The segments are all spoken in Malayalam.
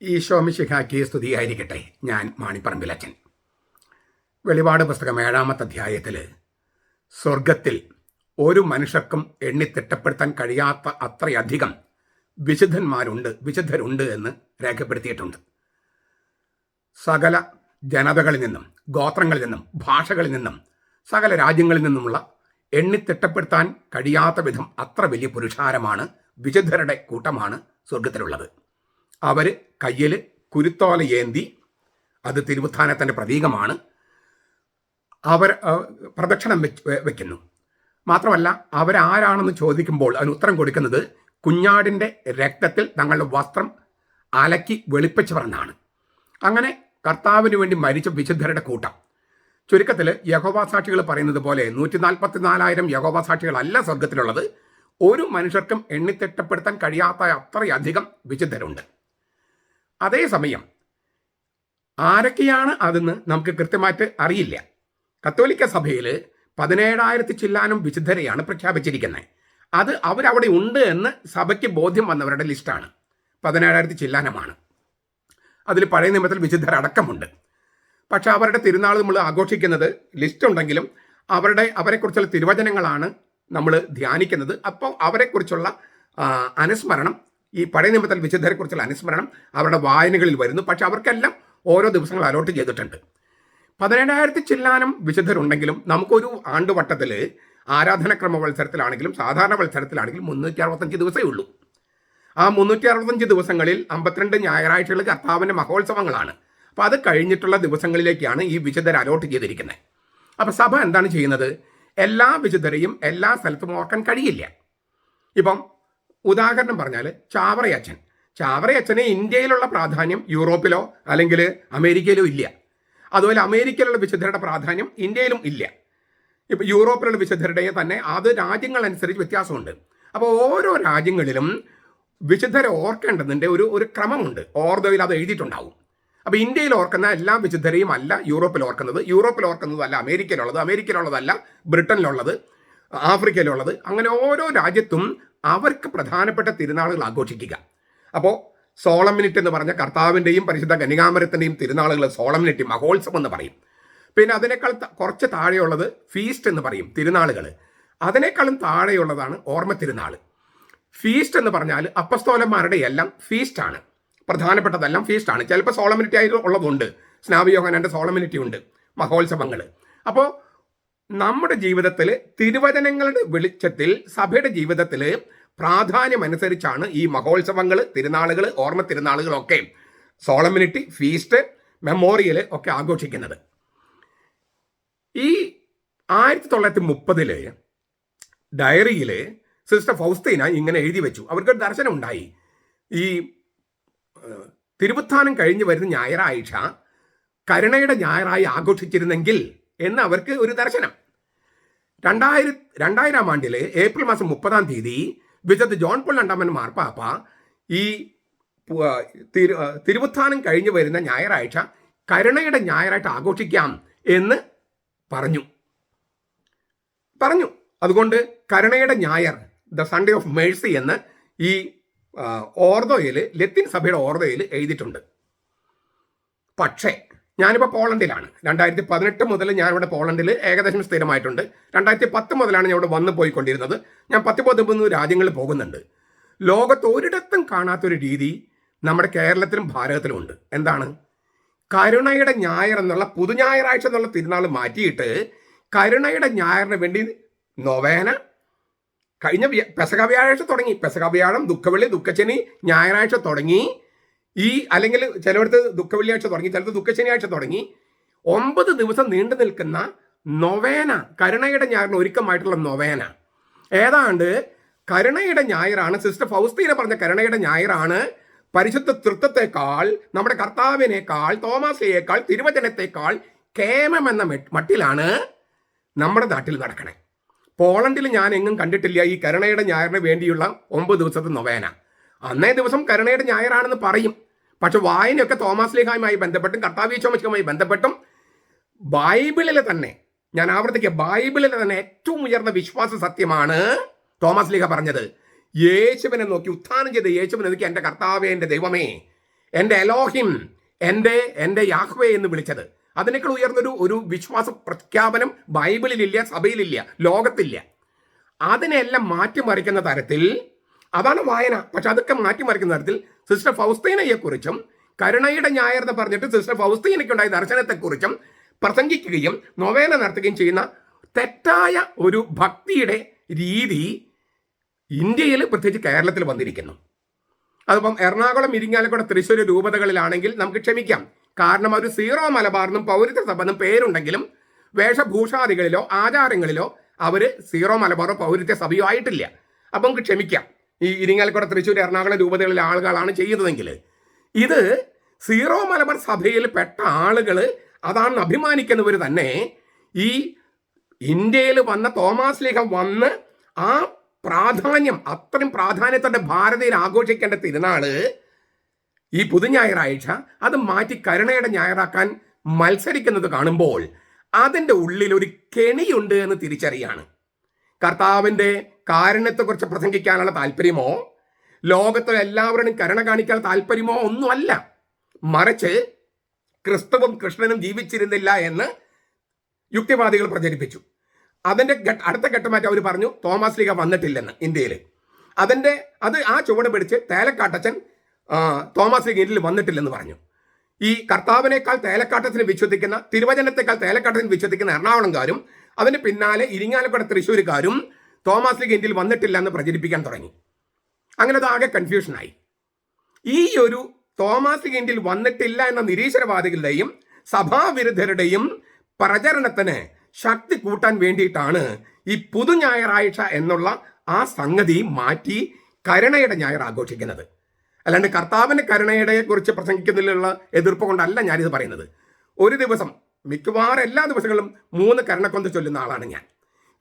ഈശോ മിശിഹായ്ക്ക് സ്തുതിയായിരിക്കട്ടെ. ഞാൻ മാണിപ്പറമ്പിലച്ചൻ. വെളിപാട് പുസ്തകം 7-ാമത്തെ അധ്യായത്തിൽ സ്വർഗത്തിൽ ഒരു മനുഷ്യർക്കും എണ്ണിത്തിട്ടപ്പെടുത്താൻ കഴിയാത്ത അത്രയധികം വിശുദ്ധരുണ്ട് എന്ന് രേഖപ്പെടുത്തിയിട്ടുണ്ട്. സകല ജനതകളിൽ നിന്നും, ഗോത്രങ്ങളിൽ നിന്നും, ഭാഷകളിൽ നിന്നും, സകല രാജ്യങ്ങളിൽ നിന്നുമുള്ള എണ്ണിത്തിട്ടപ്പെടുത്താൻ കഴിയാത്ത വിധം അത്ര വലിയ പുരുഷാരമാണ്, വിശുദ്ധരുടെ കൂട്ടമാണ് സ്വർഗത്തിലുള്ളത്. അവർ കയ്യിൽ കുരുത്തോല ഏന്തി, അത് തിരുവുത്ഥാനത്തിൻ്റെ പ്രതീകമാണ്, അവർ പ്രദക്ഷിണം വെക്കുന്നു. മാത്രമല്ല, അവരാരാണെന്ന് ചോദിക്കുമ്പോൾ അതിന് ഉത്തരം കൊടുക്കുന്നത് കുഞ്ഞാടിൻ്റെ രക്തത്തിൽ തങ്ങളുടെ വസ്ത്രം അലക്കി വെളുപ്പിച്ചവരെന്നാണ്. അങ്ങനെ കർത്താവിന് വേണ്ടി മരിച്ച വിശുദ്ധരുടെ കൂട്ടം. ചുരുക്കത്തിൽ യഹോവ സാക്ഷികൾ പറയുന്നത് പോലെ 144,000 യഹോവ സാക്ഷികളല്ല സ്വർഗത്തിലുള്ളത്. ഒരു മനുഷ്യർക്കും എണ്ണിത്തിട്ടപ്പെടുത്താൻ കഴിയാത്ത അത്രയധികം വിശുദ്ധരുണ്ട്. അതേസമയം ആരൊക്കെയാണ് അതെന്ന് നമുക്ക് കൃത്യമായിട്ട് അറിയില്ല. കത്തോലിക്ക സഭയിൽ 17,000 ചില്ലാനും വിശുദ്ധരെയാണ് പ്രഖ്യാപിച്ചിരിക്കുന്നത്. അത് അവരവിടെ ഉണ്ട് എന്ന് സഭയ്ക്ക് ബോധ്യം വന്നവരുടെ ലിസ്റ്റാണ്. 17,000 ചില്ലാനമാണ്. അതിൽ പഴയ നിയമത്തിൽ വിശുദ്ധരടക്കമുണ്ട്. പക്ഷെ അവരുടെ തിരുനാൾ നമ്മൾ ആഘോഷിക്കുന്നത് ലിസ്റ്റ് ഉണ്ടെങ്കിലും അവരെക്കുറിച്ചുള്ള തിരുവചനങ്ങളാണ് നമ്മൾ ധ്യാനിക്കുന്നത്. അപ്പോൾ അവരെക്കുറിച്ചുള്ള അനുസ്മരണം, ഈ പഴയ നിയമത്തിൽ വിശുദ്ധരെക്കുറിച്ചുള്ള അനുസ്മരണം അവരുടെ വായനകളിൽ വരുന്നു. പക്ഷെ അവർക്കെല്ലാം ഓരോ ദിവസങ്ങൾ അലോട്ട് ചെയ്തിട്ടുണ്ട്. 17,000 ചില്ലാനം വിശുദ്ധരുണ്ടെങ്കിലും നമുക്കൊരു ആണ്ടുവട്ടത്തിൽ ആരാധനക്രമ മത്സരത്തിലാണെങ്കിലും സാധാരണ മത്സരത്തിലാണെങ്കിലും 365 ദിവസമേ ഉള്ളൂ. ആ 365 ദിവസങ്ങളിൽ 52 ഞായറാഴ്ചകൾ കർത്താവിൻ്റെ മഹോത്സവങ്ങളാണ്. അപ്പോൾ അത് കഴിഞ്ഞിട്ടുള്ള ദിവസങ്ങളിലേക്കാണ് ഈ വിശുദ്ധർ അലോട്ട് ചെയ്തിരിക്കുന്നത്. അപ്പോൾ സഭ എന്താണ് ചെയ്യുന്നത്? എല്ലാ വിശുദ്ധരെയും എല്ലാ സ്ഥലത്തും ഓർക്കാൻ കഴിയില്ല. ഇപ്പം ഉദാഹരണം പറഞ്ഞാൽ ചാവറയച്ചന് ഇന്ത്യയിലുള്ള പ്രാധാന്യം യൂറോപ്പിലോ അല്ലെങ്കിൽ അമേരിക്കയിലോ ഇല്ല. അതുപോലെ അമേരിക്കയിലുള്ള വിശുദ്ധരുടെ പ്രാധാന്യം ഇന്ത്യയിലും ഇല്ല. ഇപ്പം യൂറോപ്പിലുള്ള വിശുദ്ധരുടെ തന്നെ അത് രാജ്യങ്ങളനുസരിച്ച് വ്യത്യാസമുണ്ട്. അപ്പോൾ ഓരോ രാജ്യങ്ങളിലും വിശുദ്ധരെ ഓർക്കേണ്ടതിൻ്റെ ഒരു ക്രമമുണ്ട്. ഓർദോയിൽ അത് എഴുതിയിട്ടുണ്ടാവും. അപ്പോൾ ഇന്ത്യയിൽ ഓർക്കുന്ന എല്ലാ വിശുദ്ധരെയും അല്ല യൂറോപ്പിൽ ഓർക്കുന്നത്, യൂറോപ്പിൽ ഓർക്കുന്നതല്ല അമേരിക്കയിലുള്ളത്, അമേരിക്കയിലുള്ളതല്ല ബ്രിട്ടനിലുള്ളത്, ആഫ്രിക്കയിലുള്ളത്. അങ്ങനെ ഓരോ രാജ്യത്തും അവർക്ക് പ്രധാനപ്പെട്ട തിരുനാളുകൾ ആഘോഷിക്കുക. അപ്പോൾ സോളമിനിറ്റ് എന്ന് പറഞ്ഞ കർത്താവിൻ്റെയും പരിശുദ്ധ കന്യകാമരത്തിൻ്റെയും തിരുനാളുകൾ സോളമിനിറ്റി, മഹോത്സവം എന്ന് പറയും. പിന്നെ അതിനേക്കാൾ കുറച്ച് താഴെയുള്ളത് ഫീസ്റ്റ് എന്ന് പറയും, തിരുനാളുകൾ. അതിനേക്കാളും താഴെയുള്ളതാണ് ഓർമ്മ തിരുനാൾ. ഫീസ്റ്റ് എന്ന് പറഞ്ഞാൽ അപ്പസ്തോലന്മാരുടെ എല്ലാം ഫീസ്റ്റാണ്, പ്രധാനപ്പെട്ടതെല്ലാം ഫീസ്റ്റാണ്. ചിലപ്പോൾ സോളമിനിറ്റി ആയിട്ട് ഉള്ളതുണ്ട്, സ്നാപയോഹന്നാൻ്റെ സോളമിനിറ്റി ഉണ്ട്, മഹോത്സവങ്ങൾ. അപ്പോൾ നമ്മുടെ ജീവിതത്തിൽ തിരുവചനങ്ങളുടെ വെളിച്ചത്തിൽ സഭയുടെ ജീവിതത്തിൽ പ്രാധാന്യമനുസരിച്ചാണ് ഈ മഹോത്സവങ്ങൾ, തിരുനാളുകൾ, ഓർമ്മ തിരുനാളുകളൊക്കെ, സോളമിനിറ്റി, ഫീസ്റ്റ്, മെമ്മോറിയൽ ഒക്കെ ആഘോഷിക്കുന്നത്. ഈ 1930 ഡയറിയിൽ സിസ്റ്റർ ഫൗസ്തീന ഇങ്ങനെ എഴുതി വെച്ചു. അവർക്കൊരു ദർശനം ഉണ്ടായി. ഈ തിരുവുത്ഥാനം കഴിഞ്ഞ് വരുന്ന ഞായറാഴ്ച കരുണയുടെ ഞായറായി ആഘോഷിച്ചിരുന്നെങ്കിൽ എന്ന് അവർക്ക് ഒരു ദർശനം. 2000 ആണ്ടിൽ ഏപ്രിൽ മാസം 30 വിശുദ്ധ ജോൺ പോൾ രണ്ടാമൻ മാർപ്പാപ്പ ഈ തിരുവുത്ഥാനം കഴിഞ്ഞ് വരുന്ന ഞായറാഴ്ച കരുണയുടെ ഞായറായിട്ട് ആഘോഷിക്കാം എന്ന് പറഞ്ഞു. അതുകൊണ്ട് കരുണയുടെ ഞായർ, ദ സൺഡേ ഓഫ് മേഴ്സി എന്ന് ഈ ഓർദോയിൽ, ലത്തീൻ സഭയുടെ ഓർദോയിൽ എഴുതിയിട്ടുണ്ട്. പക്ഷേ ഞാനിപ്പോൾ പോളണ്ടിലാണ്. 2018 മുതൽ ഞാനിവിടെ പോളണ്ടിൽ ഏകദേശം സ്ഥിരമായിട്ടുണ്ട്. 2010 മുതലാണ് ഞാൻ ഇവിടെ വന്നു പോയിക്കൊണ്ടിരുന്നത്. ഞാൻ 10-13 രാജ്യങ്ങളിൽ പോകുന്നുണ്ട്. ലോകത്ത് ഒരിടത്തും കാണാത്തൊരു രീതി നമ്മുടെ കേരളത്തിലും ഭാരതത്തിലും ഉണ്ട്. എന്താണ്? കരുണയുടെ ഞായർ എന്നുള്ള പുതുഞായറാഴ്ച എന്നുള്ള തിരുനാൾ മാറ്റിയിട്ട് കരുണയുടെ ഞായറിന് വേണ്ടി നൊവേന കഴിഞ്ഞ പെസഹ വ്യാഴാഴ്ച തുടങ്ങി. പെസഹ വ്യാഴം, ദുഃഖവെള്ളി, ദുഃഖശനി, ഞായറാഴ്ച തുടങ്ങി. അല്ലെങ്കിൽ ചിലയിടത്ത് ദുഃഖവെള്ളിയാഴ്ച തുടങ്ങി, ചിലത്ത് ദുഃഖശനിയാഴ്ച തുടങ്ങി. 9 ദിവസം നീണ്ടു നിൽക്കുന്ന നൊവേന, കരുണയുടെ ഞായറിന് ഒരുക്കമായിട്ടുള്ള നൊവേന. ഏതാണ്ട് കരുണയുടെ ഞായറാണ്, സിസ്റ്റർ ഫൗസ്തീന പറഞ്ഞ കരുണയുടെ ഞായറാണ് പരിശുദ്ധ തൃത്വത്തെക്കാൾ, നമ്മുടെ കർത്താവിനേക്കാൾ, തോമാസ്ലിയേക്കാൾ, തിരുവചനത്തെക്കാൾ കേമം എന്ന മട്ടിലാണ് നമ്മുടെ നാട്ടിൽ നടക്കണേ. പോളണ്ടിൽ ഞാൻ എങ്ങും കണ്ടിട്ടില്ല ഈ കരുണയുടെ ഞായറിന് വേണ്ടിയുള്ള 9 ദിവസത്തെ നൊവേന. അന്നേ ദിവസം കരുണയുടെ ഞായറാണെന്ന് പറയും. പക്ഷെ വായനയൊക്കെ തോമാസ്ലിഹായുമായി ബന്ധപ്പെട്ടും കർത്താവീശോമിശിഹായുമായി ബന്ധപ്പെട്ടും ബൈബിളിലെ തന്നെ, ഞാൻ ആവർത്തിക്കുക, ബൈബിളിലെ തന്നെ ഏറ്റവും ഉയർന്ന വിശ്വാസ സത്യമാണ് തോമാസ്ലിഹ പറഞ്ഞത്. യേശുവിനെ നോക്കി, ഉത്ഥാനം ചെയ്ത യേശുവിനെ നോക്കി, എൻ്റെ കർത്താവേ, എൻ്റെ ദൈവമേ, എൻ്റെ എലോഹിം, എൻ്റെ യാഹ്വേ എന്ന് വിളിച്ചത്. അതിനേക്കാൾ ഉയർന്നൊരു വിശ്വാസ പ്രഖ്യാപനം ബൈബിളിലില്ല, സഭയിലില്ല, ലോകത്തില്ല. അതിനെല്ലാം മാറ്റിമറിക്കുന്ന തരത്തിൽ, അതാണ് വായന. പക്ഷെ അതൊക്കെ മാറ്റിമറിക്കുന്ന തരത്തിൽ സിസ്റ്റർ ഫൗസ്തീനയെക്കുറിച്ചും കരുണയുടെ ഞായർ എന്ന് പറഞ്ഞിട്ട് സിസ്റ്റർ ഫൗസ്തീനയ്ക്കുണ്ടായ ദർശനത്തെക്കുറിച്ചും പ്രസംഗിക്കുകയും നൊവേന നടത്തുകയും ചെയ്യുന്ന തെറ്റായ ഒരു ഭക്തിയുടെ രീതി ഇന്ത്യയിൽ, പ്രത്യേകിച്ച് കേരളത്തിൽ വന്നിരിക്കുന്നു. അതിപ്പം എറണാകുളം, ഇരിങ്ങാലക്കുട, തൃശ്ശൂർ രൂപതകളിലാണെങ്കിൽ നമുക്ക് ക്ഷമിക്കാം. കാരണം അവർ സീറോ മലബാറിനും പൗരത്വ സഭ എന്നും പേരുണ്ടെങ്കിലും വേഷഭൂഷാദികളിലോ ആചാരങ്ങളിലോ അവർ സീറോ മലബാറോ പൗരത്വ സഭയോ ആയിട്ടില്ല. അപ്പം നമുക്ക് ക്ഷമിക്കാം. ഈ ഇരിങ്ങാലക്കുട, തൃശ്ശൂർ, എറണാകുളം രൂപതകളിലെ ആളുകളാണ് ചെയ്യുന്നതെങ്കിൽ. ഇത് സീറോ മലബാർ സഭയിൽ പെട്ട ആളുകൾ, അതാണെന്ന് അഭിമാനിക്കുന്നവർ തന്നെ ഈ ഇന്ത്യയിൽ വന്ന തോമാസ് ലീഹ വന്ന് ആ പ്രാധാന്യം, അത്രയും പ്രാധാന്യത്തോടെ ഭാരതീയർ ആഘോഷിക്കേണ്ട തിരുനാള് ഈ പുതുഞായറാഴ്ച അത് മാറ്റി കരുണയുടെ ഞായറാക്കാൻ മത്സരിക്കുന്നത് കാണുമ്പോൾ അതിൻ്റെ ഉള്ളിൽ ഒരു കെണിയുണ്ട് എന്ന് തിരിച്ചറിയാണ്. കർത്താവിൻ്റെ കാരുണ്യത്തെക്കുറിച്ച് പ്രസംഗിക്കാനുള്ള താല്പര്യമോ ലോകത്തിലെ എല്ലാവരുടെയും കരുണ കാണിക്കാൻ താല്പര്യമോ ഒന്നുമല്ല. മറിച്ച് ക്രിസ്തുവും കൃഷ്ണനും ജീവിച്ചിരുന്നില്ല എന്ന് യുക്തിവാദികൾ പ്രചരിപ്പിച്ചു. അതിൻ്റെ അടുത്ത ഘട്ടമായിട്ട് അവർ പറഞ്ഞു തോമസ് ലീഗ വന്നിട്ടില്ലെന്ന് ഇന്ത്യയിൽ. അത് ആ ചുവട് പിടിച്ച് തേലക്കാട്ടച്ചൻ തോമസ് ലീഗ ഇന്ത്യയിൽ വന്നിട്ടില്ലെന്ന് പറഞ്ഞു. ഈ കർത്താവിനേക്കാൾ തേലക്കാട്ടത്തിന് വിശ്വസിക്കുന്ന, തിരുവചനത്തെക്കാൾ തേലക്കാട്ടത്തിന് വിശ്വസിക്കുന്ന എറണാകുളംകാരും അതിന് പിന്നാലെ ഇരിങ്ങാലക്കുട, തൃശ്ശൂരുകാരും തോമസ് ലീഗ ഇന്ത്യയിൽ വന്നിട്ടില്ല എന്ന് പ്രചരിപ്പിക്കാൻ തുടങ്ങി. അങ്ങനെ അതാകെ കൺഫ്യൂഷനായി. ഈ ഒരു തോമസ് ലീഗ ഇന്ത്യയിൽ വന്നിട്ടില്ല എന്ന നിരീശ്വരവാദികളുടെയും സഭാവിരുദ്ധരുടെയും പ്രചരണത്തിന് ശക്തി കൂട്ടാൻ വേണ്ടിയിട്ടാണ് ഈ പുതു ഞായറാഴ്ച എന്നുള്ള ആ സംഗതി മാറ്റി കരുണയുടെ ഞായർ ആഘോഷിക്കുന്നത്. അല്ലാണ്ട് കർത്താവിൻ്റെ കരുണയുടെ കുറിച്ച് പ്രസംഗിക്കുന്നതിലുള്ള എതിർപ്പ് കൊണ്ടല്ല ഞാനിത് പറയുന്നത്. ഒരു ദിവസം, മിക്കവാറും എല്ലാ ദിവസങ്ങളും 3 കരുണക്കൊന്ത ചൊല്ലുന്ന ആളാണ് ഞാൻ.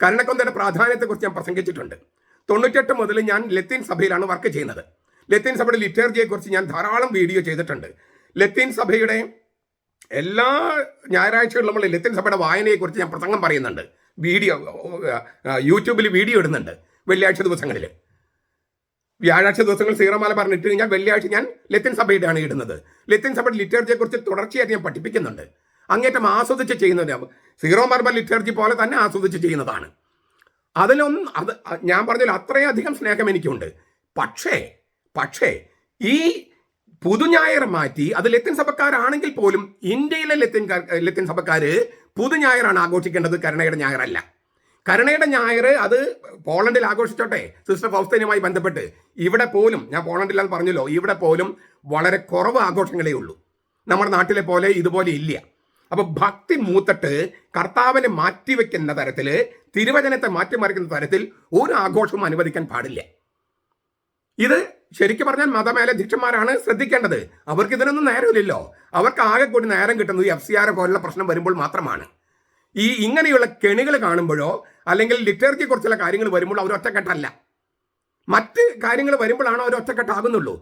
കരുണക്കൊന്തയുടെ പ്രാധാന്യത്തെക്കുറിച്ച് ഞാൻ പ്രസംഗിച്ചിട്ടുണ്ട്. 98 മുതൽ ഞാൻ ലത്തീൻ സഭയിലാണ് വർക്ക് ചെയ്യുന്നത്. ലത്തീൻ സഭയുടെ ലിറ്റർജിയെക്കുറിച്ച് ഞാൻ ധാരാളം വീഡിയോ ചെയ്തിട്ടുണ്ട്. ലത്തീൻ സഭയുടെ എല്ലാ ഞായറാഴ്ചകളിലും നമ്മൾ ലത്തീൻ സഭയുടെ വായനയെക്കുറിച്ച് ഞാൻ പ്രസംഗം പറയുന്നുണ്ട്. യൂട്യൂബിൽ വീഡിയോ ഇടുന്നുണ്ട്. വെള്ളിയാഴ്ച ദിവസങ്ങളിൽ, വ്യാഴാഴ്ച ദിവസങ്ങൾ സീറോ മലബാർ ഇട്ട് കഴിഞ്ഞാൽ വെള്ളിയാഴ്ച ഞാൻ ലത്തീൻ സഭയുടെയാണ് ഇടുന്നത്. ലത്തീൻ സഭയുടെ ലിറ്റർജിയെക്കുറിച്ച് തുടർച്ചയായിട്ട് ഞാൻ പഠിപ്പിക്കുന്നുണ്ട്. അങ്ങേറ്റം ആസ്വദിച്ച് ചെയ്യുന്നത്, സീറോ മലബാർ ലിറ്റർജി പോലെ തന്നെ ആസ്വദിച്ച് ചെയ്യുന്നതാണ്. അത് ഞാൻ പറഞ്ഞാൽ അത്രയധികം സ്നേഹം എനിക്കുണ്ട്. പക്ഷേ ഈ പുതുഞായർ മാറ്റി, അത് ലത്തീൻ സഭക്കാരാണെങ്കിൽ പോലും ഇന്ത്യയിലെ ലത്തീൻ സഭക്കാര് പുതുഞായറാണ് ആഘോഷിക്കേണ്ടത്, കരുണയുടെ ഞായറല്ല. കരുണയുടെ ഞായർ അത് പോളണ്ടിൽ ആഘോഷിച്ചോട്ടെ സിസ്റ്റർ ഫൗസ്തീനുമായി ബന്ധപ്പെട്ട്. ഇവിടെ പോലും, ഞാൻ പോളണ്ടിലാന്ന് പറഞ്ഞല്ലോ, ഇവിടെ പോലും വളരെ കുറവ് ആഘോഷങ്ങളേ ഉള്ളൂ. നമ്മുടെ നാട്ടിലെ പോലെ ഇതുപോലെ ഇല്ല. അപ്പൊ ഭക്തി മൂത്തിട്ട് കർത്താവിനെ മാറ്റിവെക്കുന്ന തരത്തിൽ, തിരുവചനത്തെ മാറ്റിമറിക്കുന്ന തരത്തിൽ ഒരു ആഘോഷവും അനുവദിക്കാൻ പാടില്ല. ഇത് ശരിക്കും പറഞ്ഞാൽ മതമേലധ്യക്ഷന്മാരാണ് ശ്രദ്ധിക്കേണ്ടത്. അവർക്ക് ഇതിനൊന്നും നേരമില്ലല്ലോ. അവർക്ക് ആകെ കൂടി നേരം കിട്ടുന്നത് FCR പോലുള്ള പ്രശ്നം വരുമ്പോൾ മാത്രമാണ്. ഇങ്ങനെയുള്ള കെണികൾ കാണുമ്പോഴോ അല്ലെങ്കിൽ ലിറ്റർജിയെ കുറിച്ചുള്ള കാര്യങ്ങൾ വരുമ്പോൾ അവർ ഒറ്റക്കെട്ടല്ല. മറ്റ് കാര്യങ്ങൾ വരുമ്പോഴാണ് അവർ ഒറ്റക്കെട്ടാകുന്നുള്ളൂ.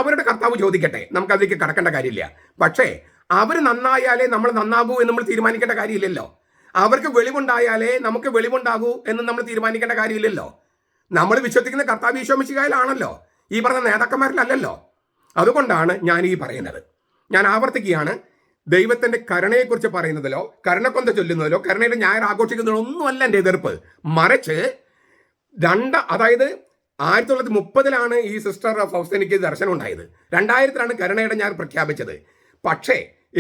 അവരുടെ കർത്താവ് ചോദിക്കട്ടെ, നമുക്ക് അതിലേക്ക് കടക്കേണ്ട കാര്യമില്ല. പക്ഷേ അവർ നന്നായാലേ നമ്മൾ നന്നാകൂ എന്ന് നമ്മൾ തീരുമാനിക്കേണ്ട കാര്യമില്ലല്ലോ. അവർക്ക് വെളിവുണ്ടായാലേ നമുക്ക് വെളിവുണ്ടാകൂ എന്ന് നമ്മൾ തീരുമാനിക്കേണ്ട കാര്യമില്ലല്ലോ. നമ്മൾ വിശ്വസിക്കുന്ന കർത്താവ് ഈശോ മിശിഹായിലാണല്ലോ, ഈ പറഞ്ഞ നേതാക്കന്മാരിലല്ലല്ലോ. അതുകൊണ്ടാണ് ഞാൻ ഈ പറയുന്നത്. ഞാൻ ആവർത്തിക്കുകയാണ്, ദൈവത്തിന്റെ കരുണയെക്കുറിച്ച് പറയുന്നതിലോ കരുണക്കൊന്ത ചൊല്ലുന്നതിലോ കരുണയുടെ ഞായർ ആഘോഷിക്കുന്നതിലോ ഒന്നുമല്ല എൻ്റെ എതിർപ്പ്. മറിച്ച് അതായത് 1930 ഈ സിസ്റ്റർ ഫൗസ്തീനയ്ക്ക് ദർശനം ഉണ്ടായത്. 2000 കരുണയുടെ ഞായർ പ്രഖ്യാപിച്ചത്. പക്ഷേ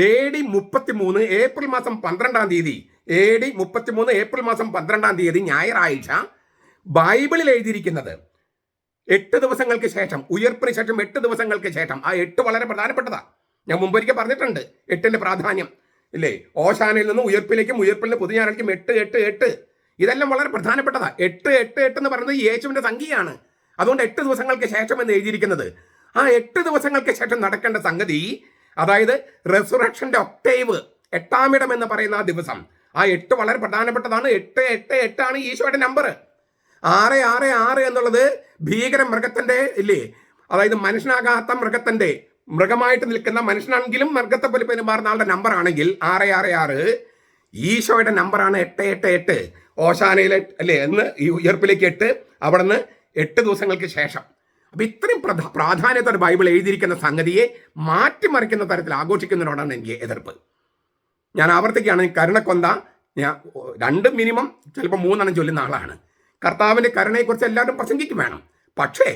AD 33 ഏപ്രിൽ മാസം 12-ാം തീയതി, AD 33 ഏപ്രിൽ മാസം 12-ാം തീയതി ഞായറാഴ്ച ബൈബിളിൽ എഴുതിയിരിക്കുന്നത് 8 ദിവസങ്ങൾക്ക് ശേഷം, ഉയർപ്പിന് ശേഷം 8 ദിവസങ്ങൾക്ക് ശേഷം. ആ 8 വളരെ പ്രധാനപ്പെട്ടതാ. ഞാൻ മുമ്പൊരിക്കൽ പറഞ്ഞിട്ടുണ്ട് 8ന്റെ പ്രാധാന്യം ഇല്ലേ. ഓശാനയിൽ നിന്നും ഉയർപ്പിലേക്കും, ഉയർപ്പിൽ നിന്ന് പുതുഞായറാഴ്ചയ്ക്കും 8 ഇതെല്ലാം വളരെ പ്രധാനപ്പെട്ടതാ. 8 എന്ന് പറയുന്നത് യേശുവിന്റെ സംഖ്യയാണ്. അതുകൊണ്ട് 8 ദിവസങ്ങൾക്ക് ശേഷം എന്ന് എഴുതിയിരിക്കുന്നത്. ആ 8 ദിവസങ്ങൾക്ക് ശേഷം നടക്കേണ്ട സംഗതി, അതായത് റെസുറക്ഷന്റെ ഒക്ടേവ്, 8-ാം ഇടം എന്ന് പറയുന്ന ആ ദിവസം, ആ 8 വളരെ പ്രധാനപ്പെട്ടതാണ്. 8 ആണ് ഈശോയുടെ നമ്പർ. 666 എന്നുള്ളത് ഭീകര മൃഗത്തിന്റെ ഇല്ലേ, അതായത് മനുഷ്യനാകാത്ത മൃഗത്തിന്റെ, മൃഗമായിട്ട് നിൽക്കുന്ന മനുഷ്യനാണെങ്കിലും മൃഗത്തെ പോലെ പെരുമാറുന്ന ആളുടെ നമ്പർ ആണെങ്കിൽ 666 ഈശോയുടെ നമ്പറാണ്. 888 ഓശാനയിലെ അല്ലേ എന്ന് ഈ ഉയർപ്പിലേക്ക് 8, അവിടെ നിന്ന് 8 ദിവസങ്ങൾക്ക് ശേഷം. അപ്പൊ ഇത്രയും പ്രാധാന്യത്തോടെ ബൈബിൾ എഴുതിയിരിക്കുന്ന സംഗതിയെ മാറ്റിമറിക്കുന്ന തരത്തിൽ ആഘോഷിക്കുന്നതിനോടാണ് എനിക്ക് എതിർപ്പ്. ഞാൻ ആവർത്തിക്കുകയാണ്, കരുണക്കൊന്ത ഞാൻ 2 മിനിമം ചിലപ്പോൾ 3 ചൊല്ലുന്ന ആളാണ്. കർത്താവിൻ്റെ കരുണയെക്കുറിച്ച് എല്ലാവരും പ്രസംഗിക്കും വേണം. പക്ഷേ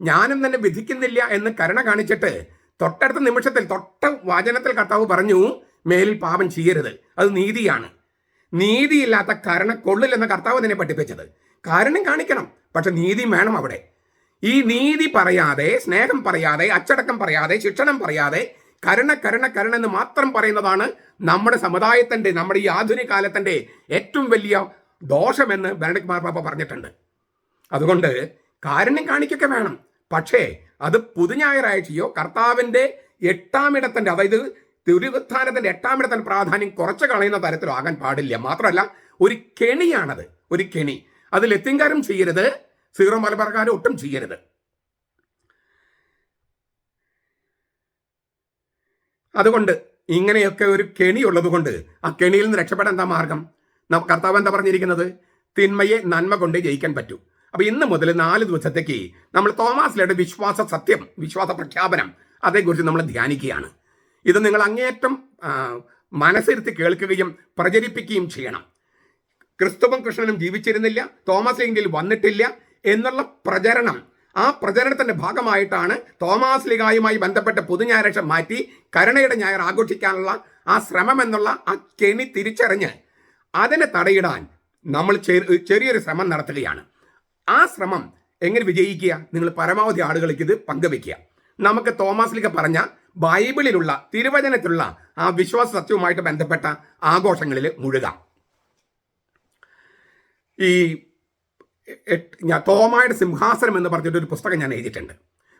ഞാനും തന്നെ വിധിക്കുന്നില്ല എന്ന് കരുണ കാണിച്ചിട്ട് തൊട്ടടുത്ത നിമിഷത്തിൽ തൊട്ട വചനത്തിൽ കർത്താവ് പറഞ്ഞു, മേലിൽ പാപം ചെയ്യരുത്, അത് നീതിയാണ്. നീതിയില്ലാത്ത കരുണ കൊള്ളില്ലെന്ന കർത്താവ് തന്നെ പഠിപ്പിച്ചത്. കാരണം കാണിക്കണം, പക്ഷെ നീതി വേണം അവിടെ. ഈ നീതി പറയാതെ, സ്നേഹം പറയാതെ, അച്ചടക്കം പറയാതെ, ശിക്ഷണം പറയാതെ കരുണ കരുണ കരുണ എന്ന് മാത്രം പറയുന്നതാണ് നമ്മുടെ സമുദായത്തിൻ്റെ, നമ്മുടെ ഈ ആധുനിക കാലത്തിൻ്റെ ഏറ്റവും വലിയ ദോഷമെന്ന് ബെനഡിക്ട് മാർപ്പാപ്പ പറഞ്ഞിട്ടുണ്ട്. അതുകൊണ്ട് കാരുണ്യം കാണിക്കൊക്കെ വേണം, പക്ഷേ അത് പുതുഞായറാഴ്ചയോ കർത്താവിൻ്റെ 8ാം ഇടത്തിൻ്റെ, അതായത് തിരുവുത്ഥാനത്തിൻ്റെ 8ാം ഇടത്തിൻ്റെ പ്രാധാന്യം കുറച്ച് കളയുന്ന തരത്തിലോ ആകാൻ പാടില്ല. മാത്രമല്ല ഒരു കെണിയാണത്, ഒരു കെണി. അത് ലത്തീൻകാരും ചെയ്യരുത്, സീറോ മലബാർക്കാരും ഒട്ടും ചെയ്യരുത്. അതുകൊണ്ട് ഇങ്ങനെയൊക്കെ ഒരു കെണിയുള്ളത് കൊണ്ട് ആ കെണിയിൽ നിന്ന് രക്ഷപ്പെടാൻ എന്താ മാർഗം? കർത്താവ് എന്താ പറഞ്ഞിരിക്കുന്നത്? തിന്മയെ നന്മ കൊണ്ട് ജയിക്കാൻ പറ്റൂ. അപ്പൊ ഇന്ന് മുതൽ 4 ദിവസത്തേക്ക് നമ്മൾ തോമാസ്ലിയുടെ വിശ്വാസ സത്യം, വിശ്വാസ പ്രഖ്യാപനം, അതേക്കുറിച്ച് നമ്മൾ ധ്യാനിക്കുകയാണ്. ഇത് നിങ്ങൾ അങ്ങേയറ്റം മനസ്സിരുത്തി കേൾക്കുകയും പ്രചരിപ്പിക്കുകയും ചെയ്യണം. ക്രിസ്തുവും കൃഷ്ണനും ജീവിച്ചിരുന്നില്ല, തോമസ് ലീഗയിൽ വന്നിട്ടില്ല എന്നുള്ള പ്രചരണം, ആ പ്രചരണത്തിന്റെ ഭാഗമായിട്ടാണ് തോമാസ് ലീഗായുമായി ബന്ധപ്പെട്ട പുതുഞായറാഴ്ച മാറ്റി കരുണയുടെ ഞായർ ആഘോഷിക്കാനുള്ള ആ ശ്രമം എന്നുള്ള ആ കെണി തിരിച്ചറിഞ്ഞ് അതിനെ തടയിടാൻ നമ്മൾ ചെറിയൊരു ശ്രമം നടത്തുകയാണ്. ആ ശ്രമം എങ്ങനെ വിജയിക്കുക? നിങ്ങൾ പരമാവധി ആളുകൾക്ക് ഇത് പങ്കുവെക്കുക. നമുക്ക് തോമാസ് ലീഗ പറഞ്ഞ ബൈബിളിലുള്ള, തിരുവചനത്തിലുള്ള ആ വിശ്വാസ സത്യവുമായിട്ട് ബന്ധപ്പെട്ട ആഘോഷങ്ങളിൽ മുഴുകാം. ഈ തോമായുടെ സിംഹാസനം എന്ന് പറഞ്ഞിട്ടൊരു പുസ്തകം ഞാൻ എഴുതിയിട്ടുണ്ട്.